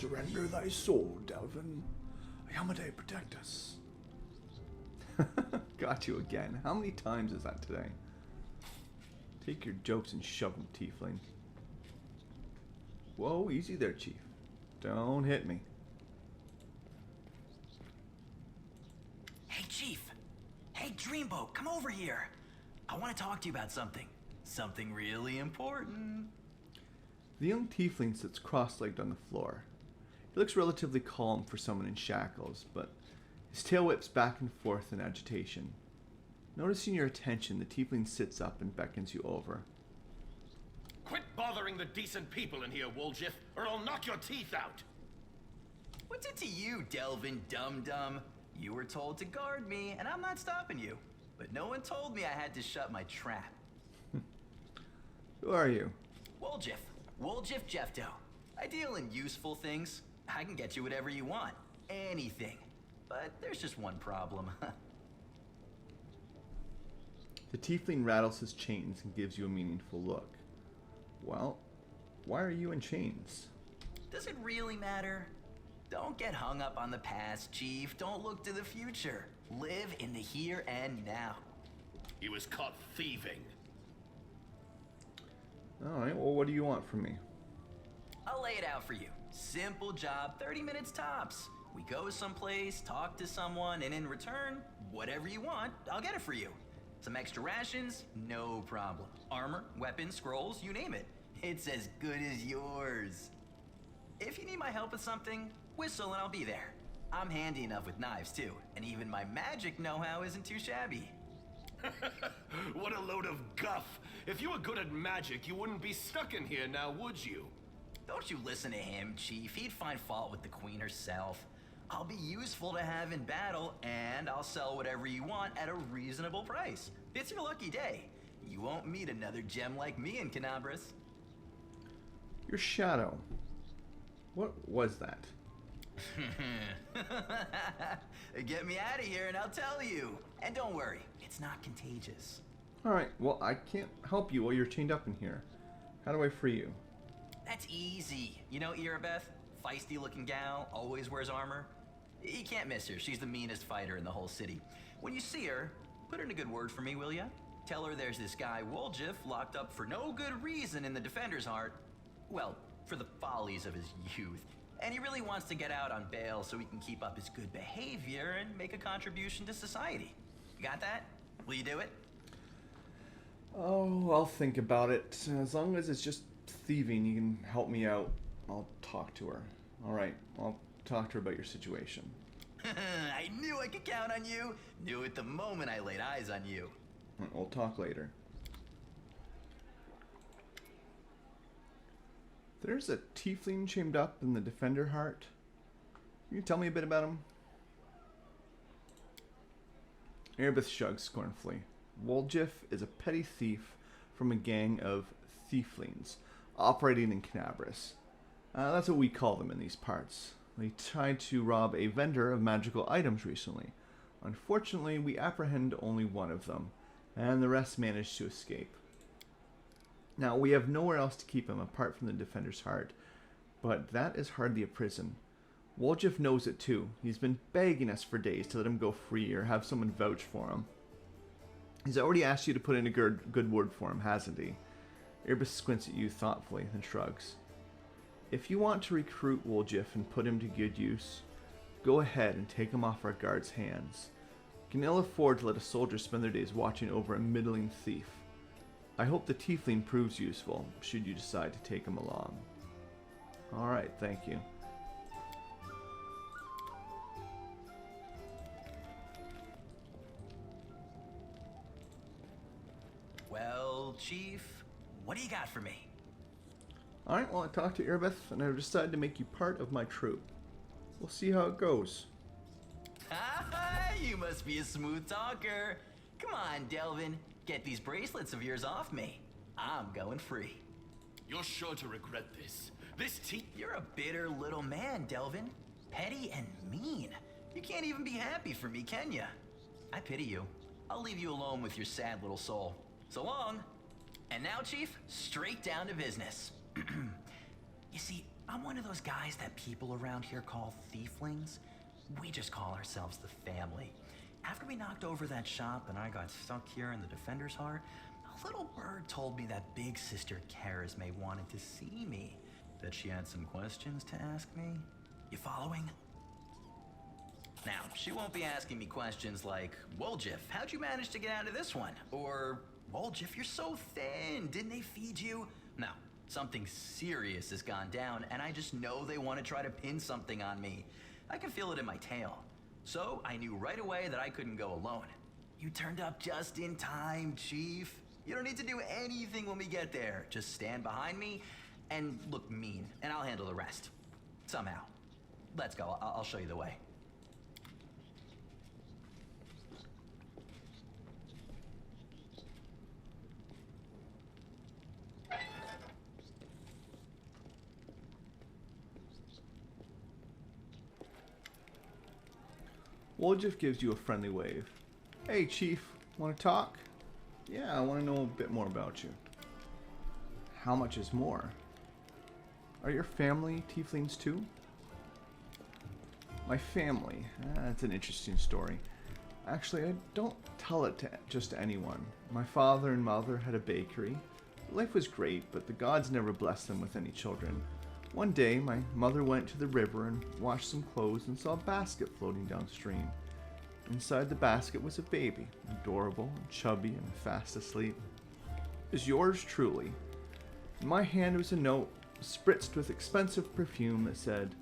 Surrender thy soul, Delvin. Yamade, protect us. Got you again. How many times is that today? Take your jokes and shove them, tiefling. Whoa, easy there, Chief. Don't hit me. Hey, Chief. Hey, Dreamboat, come over here. I want to talk to you about something. Something really important. The young tiefling sits cross-legged on the floor. He looks relatively calm for someone in shackles, but his tail whips back and forth in agitation. Noticing your attention, the tiefling sits up and beckons you over. Quit bothering the decent people in here, Woljif, or I'll knock your teeth out! What's it to you, Delvin Dum-Dum? You were told to guard me, and I'm not stopping you. But no one told me I had to shut my trap. Who are you? Woljif. Woljif Jefto. I deal in useful things. I can get you whatever you want. Anything. But there's just one problem. The tiefling rattles his chains and gives you a meaningful look. Well, why are you in chains? Does it really matter? Don't get hung up on the past, Chief. Don't look to the future. Live in the here and now. He was caught thieving. Alright, well, what do you want from me? I'll lay it out for you. Simple job, 30 minutes tops. We go someplace, talk to someone, and in return, whatever you want, I'll get it for you. Some extra rations? No problem. Armor, weapons, scrolls, you name it. It's as good as yours. If you need my help with something, whistle and I'll be there. I'm handy enough with knives too, and even my magic know-how isn't too shabby. What a load of guff! If you were good at magic, you wouldn't be stuck in here now, would you? Don't you listen to him, Chief. He'd find fault with the Queen herself. I'll be useful to have in battle, and I'll sell whatever you want at a reasonable price. It's your lucky day. You won't meet another gem like me in Canabras. Your shadow. What was that? Get me out of here and I'll tell you. And don't worry, it's not contagious. Alright, well, I can't help you while you're chained up in here. How do I free you? That's easy. You know Irabeth? Feisty looking gal, always wears armor. You can't miss her. She's the meanest fighter in the whole city. When you see her, put in a good word for me, will ya? Tell her there's this guy Woljif locked up for no good reason in the Defender's Heart. Well, for the follies of his youth. And he really wants to get out on bail so he can keep up his good behavior and make a contribution to society. You got that? Will you do it? Oh, I'll think about it. As long as it's just thieving, you can help me out. I'll talk to her. Alright, I'll talk to her about your situation. I knew I could count on you. Knew it the moment I laid eyes on you. We'll talk later. There's a tiefling chained up in the Defender Heart. Can you tell me a bit about him? Erebeth shrugs scornfully. Woljif is a petty thief from a gang of thieflings operating in Canabras. That's what we call them in these parts. They tried to rob a vendor of magical items recently. Unfortunately, we apprehend only one of them, and the rest managed to escape. Now, we have nowhere else to keep him apart from the Defender's Heart, but that is hardly a prison. Woljif knows it too. He's been begging us for days to let him go free or have someone vouch for him. He's already asked you to put in a good word for him, hasn't he? Irbis squints at you thoughtfully, then shrugs. If you want to recruit Woljif and put him to good use, go ahead and take him off our guards' hands. We can ill afford to let a soldier spend their days watching over a middling thief. I hope the tiefling proves useful, should you decide to take him along. Alright, thank you. Well, Chief, what do you got for me? Alright, well, I talked to Irbeth, and I've decided to make you part of my troop. We'll see how it goes. Ha! You must be a smooth talker. Come on, Delvin. Get these bracelets of yours off me. I'm going free. You're sure to regret this. You're a bitter little man, Delvin. Petty and mean. You can't even be happy for me, can ya? I pity you. I'll leave you alone with your sad little soul. So long. And now, Chief, straight down to business. You see, I'm one of those guys that people around here call thieflings. We just call ourselves the family. After we knocked over that shop and I got stuck here in the Defender's Heart, a little bird told me that big sister Charisme wanted to see me. That she had some questions to ask me. You following? Now, she won't be asking me questions like, Woljif, how'd you manage to get out of this one? Or, Woljif, you're so thin, didn't they feed you? No, something serious has gone down, and I just know they want to try to pin something on me. I can feel it in my tail. So, I knew right away that I couldn't go alone. You turned up just in time, Chief. You don't need to do anything when we get there. Just stand behind me and look mean, and I'll handle the rest. Somehow. Let's go, I'll show you the way. Woljif gives you a friendly wave. Hey, Chief, want to talk? Yeah, I want to know a bit more about you. How much is more? Are your family tieflings too? My family? That's an interesting story. Actually, I don't tell it to just anyone. My father and mother had a bakery. Life was great, but the gods never blessed them with any children. One day, my mother went to the river and washed some clothes and saw a basket floating downstream. Inside the basket was a baby, adorable and chubby and fast asleep. It was yours truly. In my hand was a note spritzed with expensive perfume that said,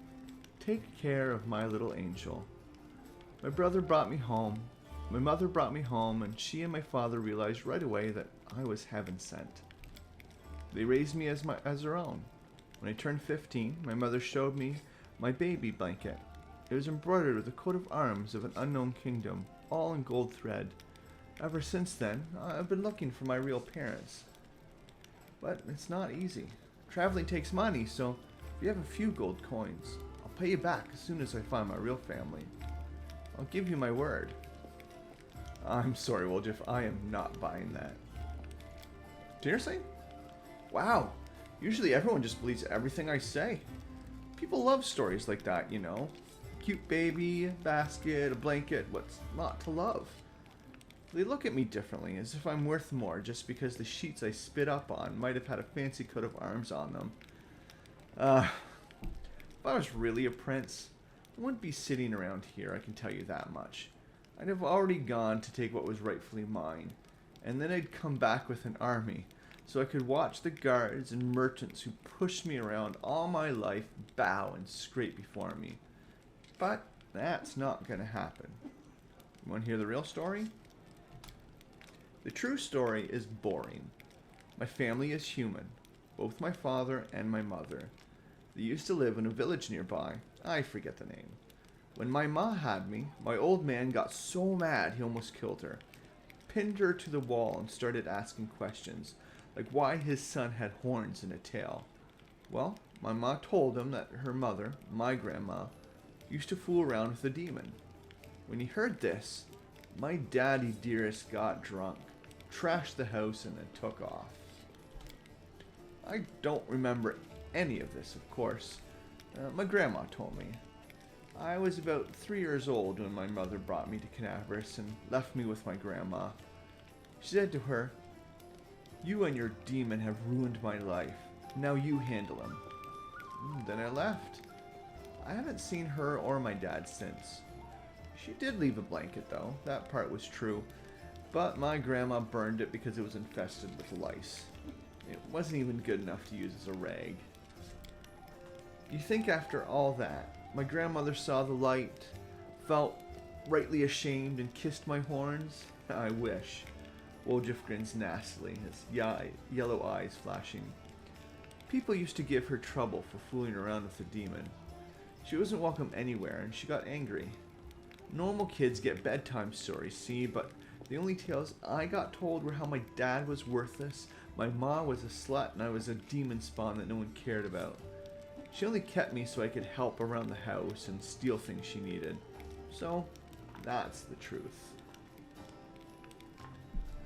"Take care of my little angel." My brother brought me home. My mother brought me home, and she and my father realized right away that I was heaven sent. They raised me as their own. When I turned 15, my mother showed me my baby blanket. It was embroidered with a coat of arms of an unknown kingdom, all in gold thread. Ever since then, I've been looking for my real parents. But it's not easy. Traveling takes money, so if you have a few gold coins, I'll pay you back as soon as I find my real family. I'll give you my word. I'm sorry, Woljif, I am not buying that. Seriously? Wow. Usually everyone just believes everything I say. People love stories like that, you know. Cute baby, a basket, a blanket, what's not to love? They look at me differently, as if I'm worth more just because the sheets I spit up on might have had a fancy coat of arms on them. If I was really a prince, I wouldn't be sitting around here, I can tell you that much. I'd have already gone to take what was rightfully mine, and then I'd come back with an army, so I could watch the guards and merchants who pushed me around all my life bow and scrape before me. But that's not going to happen. You want to hear the real story? The true story is boring. My family is human, both my father and my mother. They used to live in a village nearby. I forget the name. When my ma had me, my old man got so mad he almost killed her. Pinned her to the wall and started asking questions, like why his son had horns and a tail. Well, my ma told him that her mother, my grandma, used to fool around with a demon. When he heard this, my daddy dearest got drunk, trashed the house, and then took off. I don't remember any of this, of course. My grandma told me. I was about 3 years old when my mother brought me to Canaveras and left me with my grandma. She said to her, "You and your demon have ruined my life. Now you handle him." Then I left. I haven't seen her or my dad since. She did leave a blanket though, that part was true, but my grandma burned it because it was infested with lice. It wasn't even good enough to use as a rag. You think after all that, my grandmother saw the light, felt rightly ashamed, and kissed my horns? I wish. Woljif grins nastily, his yellow eyes flashing. People used to give her trouble for fooling around with the demon. She wasn't welcome anywhere, and she got angry. Normal kids get bedtime stories, see, but the only tales I got told were how my dad was worthless, my ma was a slut, and I was a demon spawn that no one cared about. She only kept me so I could help around the house and steal things she needed. So, that's the truth.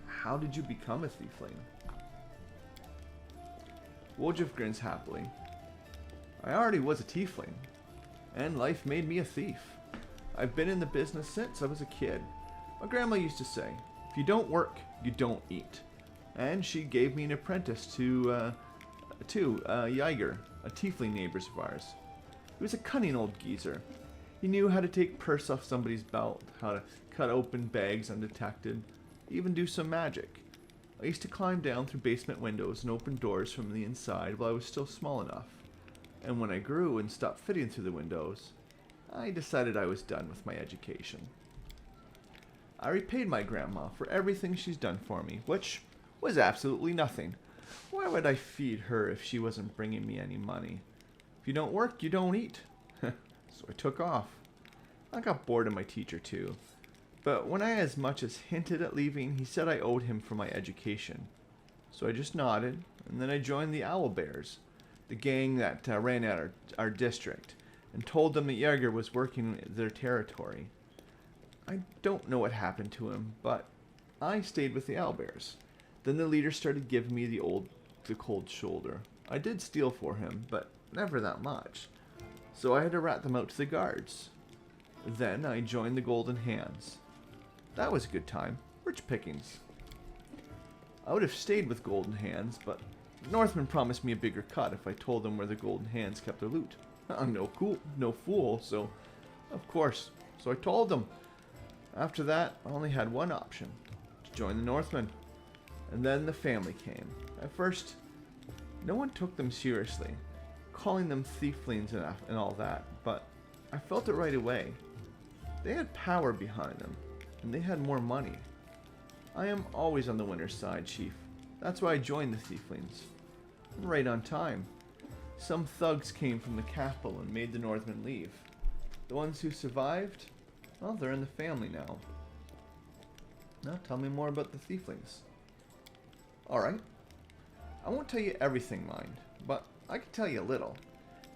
How did you become a thiefling? Woljif grins happily. I already was a tiefling, and life made me a thief. I've been in the business since I was a kid. My grandma used to say, if you don't work, you don't eat. And she gave me an apprentice to Yiger, a tiefling neighbor of ours. He was a cunning old geezer. He knew how to take purse off somebody's belt, how to cut open bags undetected, even do some magic. I used to climb down through basement windows and open doors from the inside while I was still small enough. And when I grew and stopped fitting through the windows, I decided I was done with my education. I repaid my grandma for everything she's done for me, which was absolutely nothing. Why would I feed her if she wasn't bringing me any money? If you don't work, you don't eat. So I took off. I got bored of my teacher too. But when I as much as hinted at leaving, he said I owed him for my education. So I just nodded, and then I joined the Owl Bears, the gang that ran out our district, and told them that Jaeger was working their territory. I don't know what happened to him, but I stayed with the Owl Bears. Then the leader started giving me the cold shoulder. I did steal for him, but never that much. So I had to rat them out to the guards. Then I joined the Golden Hands. That was a good time. Rich pickings. I would have stayed with Golden Hands, but the Northmen promised me a bigger cut if I told them where the Golden Hands kept their loot. I'm no fool, so of course. So I told them. After that, I only had one option, to join the Northmen. And then the family came. At first, no one took them seriously, calling them thieflings and all that, but I felt it right away. They had power behind them, and they had more money. I am always on the winner's side, Chief. That's why I joined the thieflings. Right on time. Some thugs came from the capital and made the Northmen leave. The ones who survived, well, they're in the family now. Now tell me more about the thieflings. Alright. I won't tell you everything, mind, but I can tell you a little.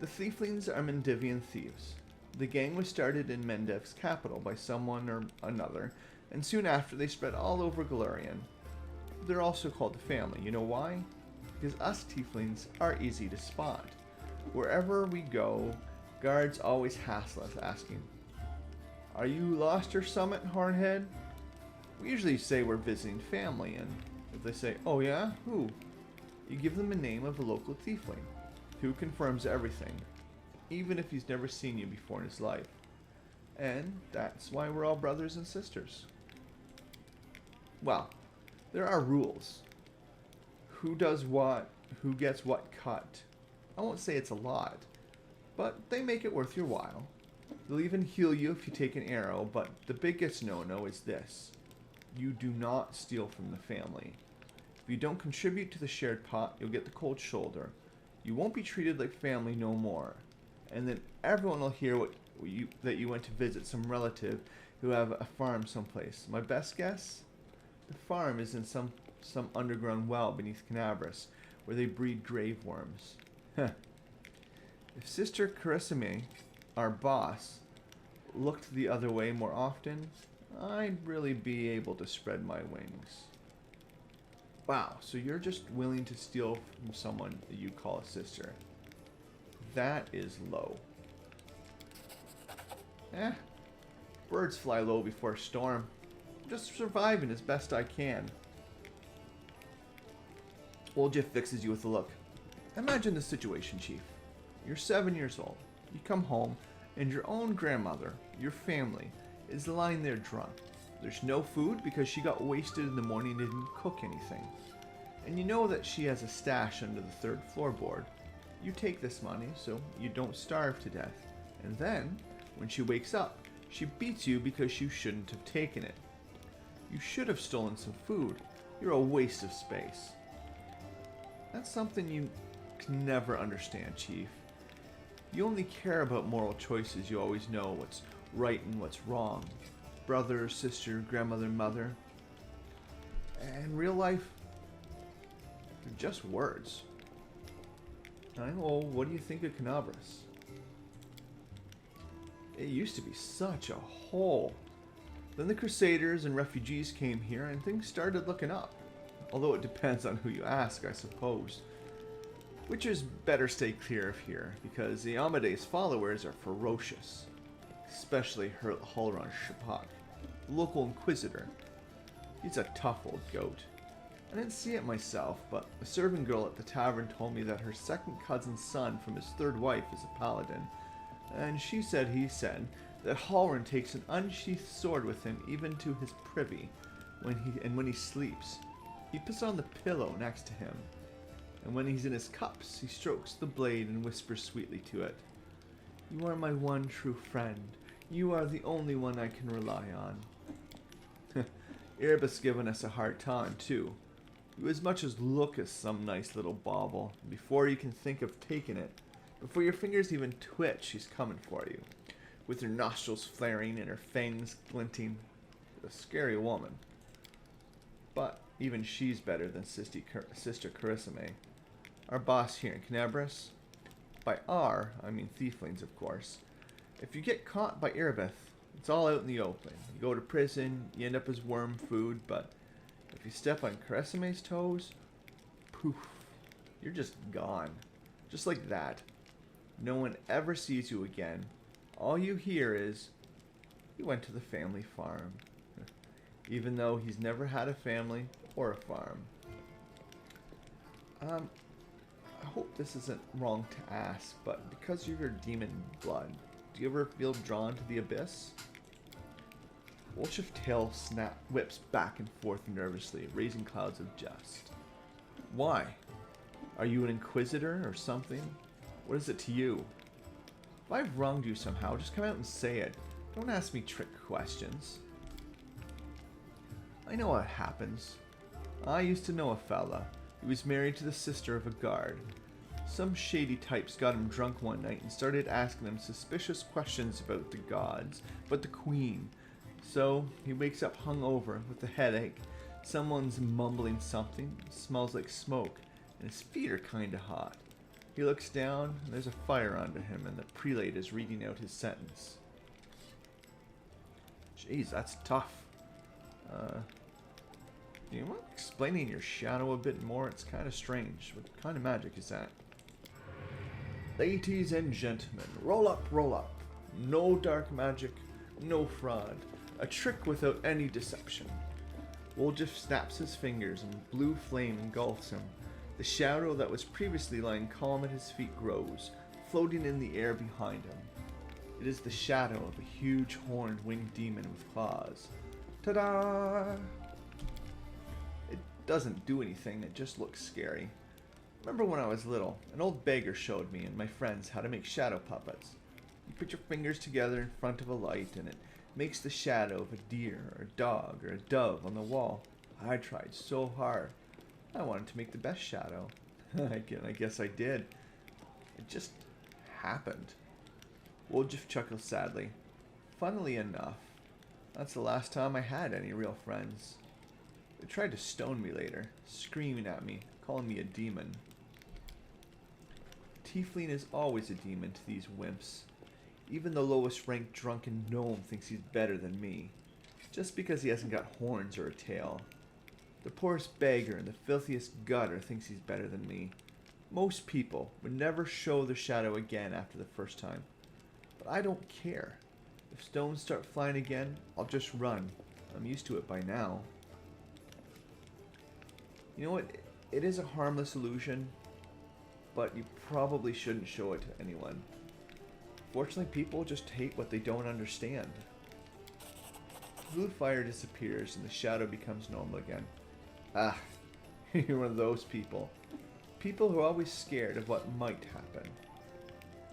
The thieflings are Mendivian thieves. The gang was started in Mendev's capital by someone or another, and soon after they spread all over Galarian. They're also called the family. You know why? Because us tieflings are easy to spot. Wherever we go, guards always hassle us asking, "Are you lost or summit, Hornhead?" We usually say we're visiting family, and if they say, "Oh yeah? Who?" you give them a name of a local tiefling, who confirms everything, even if he's never seen you before in his life. And that's why we're all brothers and sisters. Well, there are rules. Who does what, who gets what cut. I won't say it's a lot, but they make it worth your while. They'll even heal you if you take an arrow, but the biggest no-no is this. You do not steal from the family. If you don't contribute to the shared pot, you'll get the cold shoulder. You won't be treated like family no more. And then everyone will hear that you went to visit some relative who have a farm someplace. My best guess? The farm is in some underground well beneath Canabras, where they breed grave worms. If Sister Carissime, our boss, looked the other way more often, I'd really be able to spread my wings. Wow, so you're just willing to steal from someone that you call a sister. That is low. Birds fly low before a storm. I'm just surviving as best I can. Woljif fixes you with a look. Imagine the situation, Chief. You're 7 years old. You come home, and your own grandmother, your family, is lying there drunk. There's no food because she got wasted in the morning and didn't cook anything. And you know that she has a stash under the third floorboard. You take this money so you don't starve to death. And then, when she wakes up, she beats you because you shouldn't have taken it. You should have stolen some food. You're a waste of space. That's something you can never understand, Chief. You only care about moral choices. You always know what's right and what's wrong. Brother, sister, grandmother, mother. And real life, they're just words. What do you think of Canabras? It used to be such a hole. Then the Crusaders and refugees came here and things started looking up. Although it depends on who you ask, I suppose. Witchers better stay clear of here, because the Amade's followers are ferocious. Especially Halron Shapak, the local inquisitor. He's a tough old goat. I didn't see it myself, but a servant girl at the tavern told me that her second cousin's son from his third wife is a paladin, and he said that Halron takes an unsheathed sword with him even to his privy, when he sleeps. He puts on the pillow next to him, and when he's in his cups, he strokes the blade and whispers sweetly to it. You are my one true friend. You are the only one I can rely on. Erebus given us a hard time, too. You as much as look as some nice little bauble. Before you can think of taking it, before your fingers even twitch, she's coming for you. With her nostrils flaring and her fangs glinting. A scary woman. But even she's better than Sister Carissime. Our boss here in Knabris. By our, I mean Thieflings, of course. If you get caught by Erebus, it's all out in the open. You go to prison, you end up as worm food, but if you step on Caressime's toes, poof, you're just gone. Just like that. No one ever sees you again. All you hear is, he went to the family farm. Even though he's never had a family or a farm. I hope this isn't wrong to ask, but because of your demon blood, do you ever feel drawn to the abyss? Woljif's tail whips back and forth nervously, raising clouds of dust. Why? Are you an inquisitor or something? What is it to you? If I've wronged you somehow, just come out and say it. Don't ask me trick questions. I know what happens. I used to know a fella. He was married to the sister of a guard. Some shady types got him drunk one night and started asking him suspicious questions about the gods, but the queen. So he wakes up hungover with a headache. Someone's mumbling something, smells like smoke, and his feet are kinda hot. He looks down, and there's a fire under him, and the prelate is reading out his sentence. Jeez, that's tough. Do you mind explaining your shadow a bit more? It's kind of strange. What kind of magic is that? Ladies and gentlemen, roll up, roll up. No dark magic, no fraud. A trick without any deception. Woljif snaps his fingers and blue flame engulfs him. The shadow that was previously lying calm at his feet grows, floating in the air behind him. It is the shadow of a huge horned winged demon with claws. Ta-da! It doesn't do anything, it just looks scary. Remember when I was little, an old beggar showed me and my friends how to make shadow puppets. You put your fingers together in front of a light and it makes the shadow of a deer or a dog or a dove on the wall. I tried so hard. I wanted to make the best shadow. I guess I did. It just happened. Woljif chuckled sadly. Funnily enough, that's the last time I had any real friends. They tried to stone me later, screaming at me, calling me a demon. Tiefling is always a demon to these wimps. Even the lowest ranked drunken gnome thinks he's better than me, just because he hasn't got horns or a tail. The poorest beggar in the filthiest gutter thinks he's better than me. Most people would never show their shadow again after the first time. But I don't care. If stones start flying again, I'll just run. I'm used to it by now. You know what? It is a harmless illusion, but you probably shouldn't show it to anyone. Fortunately, people just hate what they don't understand. Blue fire disappears and the shadow becomes normal again. Ah, you're one of those people. People who are always scared of what might happen.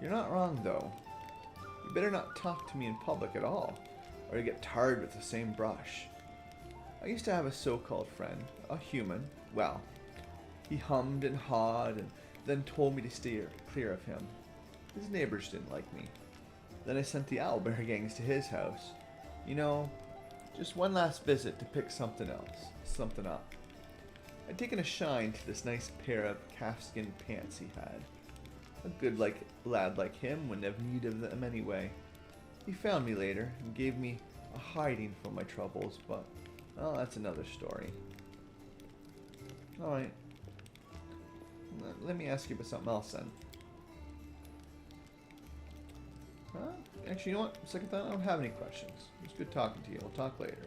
You're not wrong, though. You better not talk to me in public at all, or you get tarred with the same brush. I used to have a so-called friend, a human. Well, he hummed and hawed and then told me to steer clear of him. His neighbors didn't like me. Then I sent the owlbear gangs to his house. You know, just one last visit to pick something up. I'd taken a shine to this nice pair of calfskin pants he had. A good lad like him wouldn't have need of them anyway. He found me later and gave me a hiding from my troubles, but, well, that's another story. Alright. let me ask you about something else then. Actually, you know what? Second thought, I don't have any questions. It was good talking to you. We'll talk later.